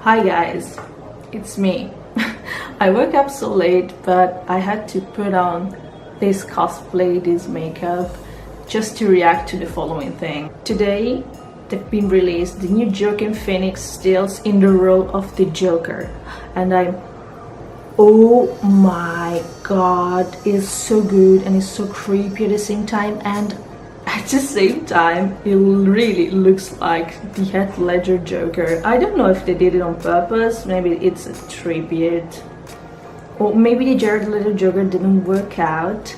Hi guys, it's me. I woke up so late, but I had to put on this cosplay, this makeup, just to react to the following thing. Today, they've been released the new Joaquin Phoenix stills in the role of the Joker, and oh my god, it's so good and it's so creepy at the same time, and at the same time it really looks like the Heath Ledger Joker. I don't know if they did it on purpose, maybe it's a tribute, or maybe the Jared Leto Joker didn't work out,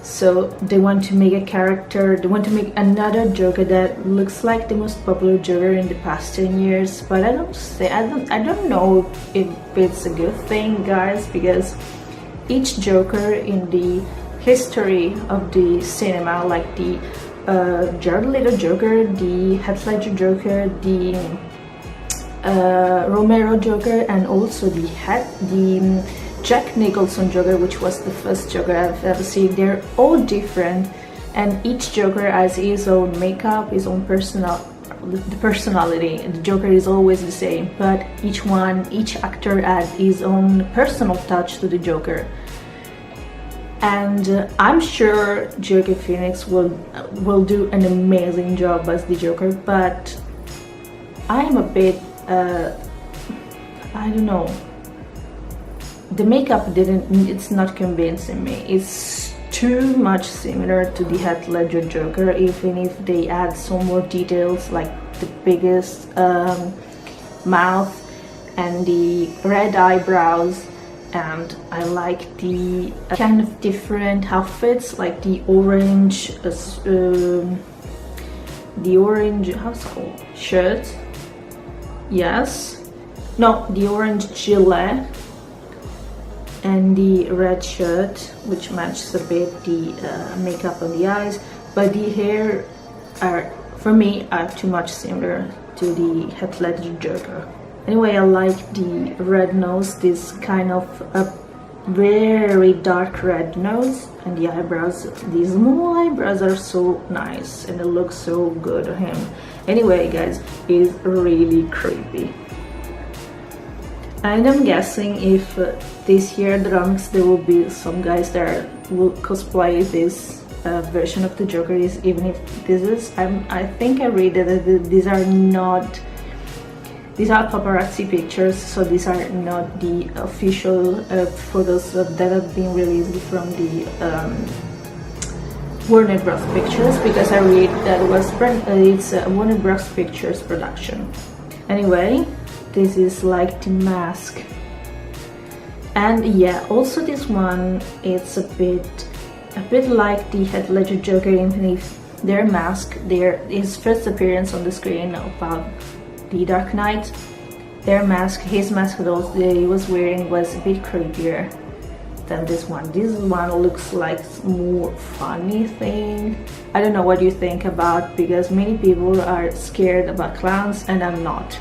so they want to make they want to make another Joker that looks like the most popular Joker in the past 10 years. But I don't know if it's a good thing, guys, because each Joker in the history of the cinema, like the Jared Leto Joker, the Heath Ledger Joker, the Romero Joker, and also the Jack Nicholson Joker, which was the first Joker I've ever seen, they're all different, and each Joker has his own makeup, his own personality. The Joker is always the same, but each actor adds his own personal touch to the Joker. And I'm sure Joaquin Phoenix will do an amazing job as the Joker, but I am a bit I don't know. The makeup it's not convincing me. It's too much similar to the Heath Ledger Joker, even if they add some more details like the biggest mouth and the red eyebrows. And I like the kind of different outfits, like the orange how's it called, shirt, the orange gilet and the red shirt, which matches a bit the makeup on the eyes, but the hair for me are too much similar to the Heath Ledger Joker. Anyway, I like the red nose, this kind of a very dark red nose, and the eyebrows, these small eyebrows are so nice and it looks so good on him. Anyway guys, it's really creepy. And I'm guessing if this year drunks, there will be some guys that will cosplay this version of the Joker, even if this is, I think I read that these are paparazzi pictures, so these are not the official photos that have been released from the Warner Bros. Pictures, because I read that it's a Warner Bros. Pictures production. Anyway, this is like the mask, and yeah, also this one, it's a bit like the Heath Ledger Joker, even if their mask, his first appearance on the screen about The Dark Knight, his mask that he was wearing was a bit creepier than this one. This one looks like more funny thing. I don't know what you think about, because many people are scared about clowns, and I'm not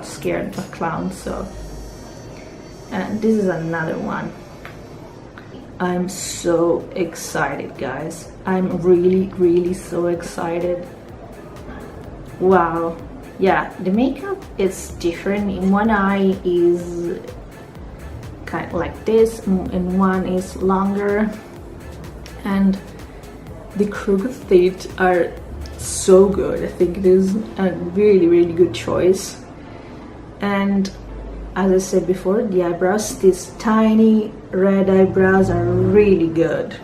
scared about clowns. So, and this is another one. I'm so excited, guys. I'm really so excited. Wow. Yeah, the makeup is different. In one eye is kind of like this, and one is longer, and the crooked teeth are so good. I think it is a really good choice. And as I said before, the eyebrows, these tiny red eyebrows, are really good.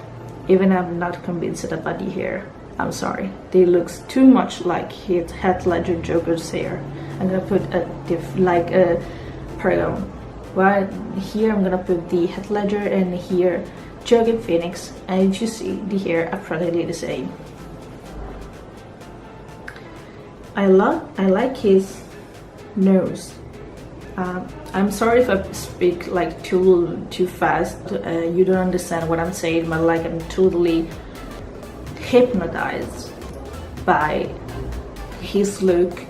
Even I'm not convinced about the hair. I'm sorry, they looks too much like Heath Ledger Joker's hair. I'm gonna put well, here I'm gonna put the Heath Ledger, and here Joaquin Phoenix, and if you see, the hair are practically the same. I like his nose. I'm sorry if I speak like too fast. You don't understand what I'm saying, but like I'm totally hypnotized by his look,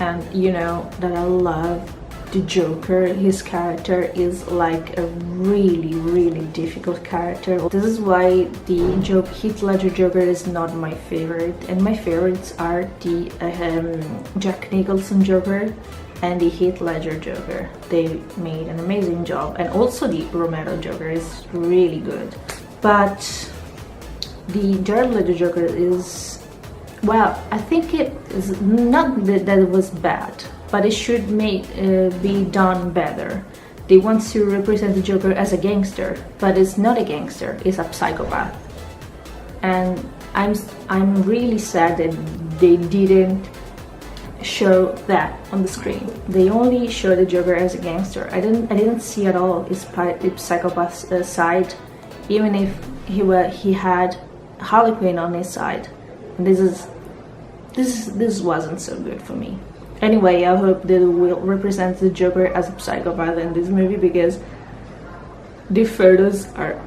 and you know that I love the Joker, his character is like a really difficult character. This is why the Heath Ledger Joker is not my favorite, and my favorites are the Jack Nicholson Joker and the Heath Ledger Joker. They made an amazing job, and also the Romero Joker is really good. But the Jared Leto Joker is, well, I think it is not that it was bad, but it should be done better. They want to represent the Joker as a gangster, but it's not a gangster, it's a psychopath. And I'm really sad that they didn't show that on the screen. They only show the Joker as a gangster. I didn't see at all his psychopath side, even if he had Harley Quinn on his side. And this wasn't so good for me. Anyway, I hope they will represent the Joker as a psychopath in this movie, because the photos are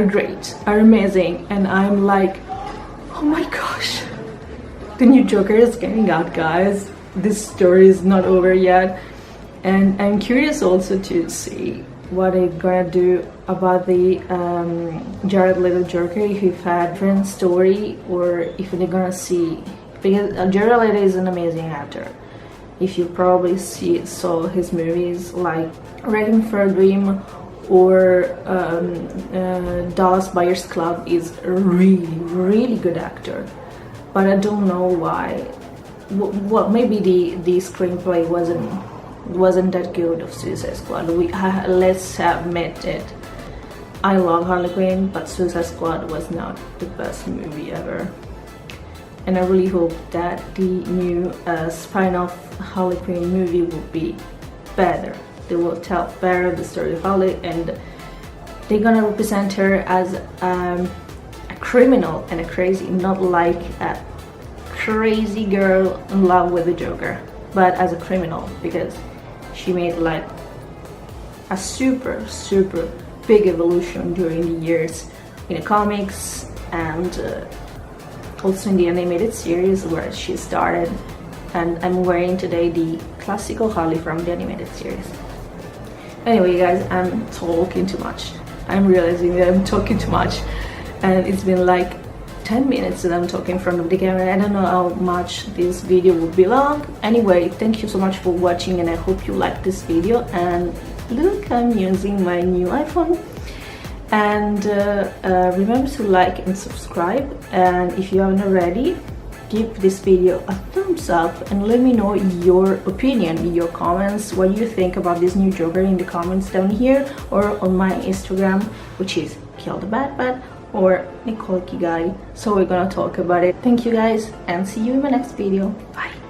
great, are amazing, and I'm like, oh my gosh, the new Joker is getting out, guys. This story is not over yet, and I'm curious also to see what they're gonna do about the Jared Leto Joker, if he had a different story, or if they're gonna see, because Jared Leto is an amazing actor. If you probably saw his movies like Requiem for a Dream or Dallas Buyers Club, is a really good actor. But I don't know why. Well, maybe the screenplay wasn't that good of Suicide Squad. Let's admit it. I love Harley Quinn, but Suicide Squad was not the best movie ever. And I really hope that the new spin-off Harley Quinn movie will be better. They will tell better the story of Harley, and they're gonna represent her as a criminal and a crazy, not like a crazy girl in love with the Joker, but as a criminal, because she made like a super big evolution during the years in the comics, and also in the animated series where she started. And I'm wearing today the classical Harley from the animated series. Anyway, guys, I'm talking too much. I'm realizing that I'm talking too much, and it's been like 10 minutes that I'm talking in front of the camera. I don't know how much this video will be long. Anyway, thank you so much for watching, and I hope you like this video. And look, I'm using my new iPhone. And remember to like and subscribe, and if you haven't already, give this video a thumbs up and let me know your opinion, your comments, what you think about this new Joker in the comments down here, or on my Instagram, which is KillTheBadBat or Nicole Kigai. So we're gonna talk about it. Thank you guys, and see you in my next video. Bye.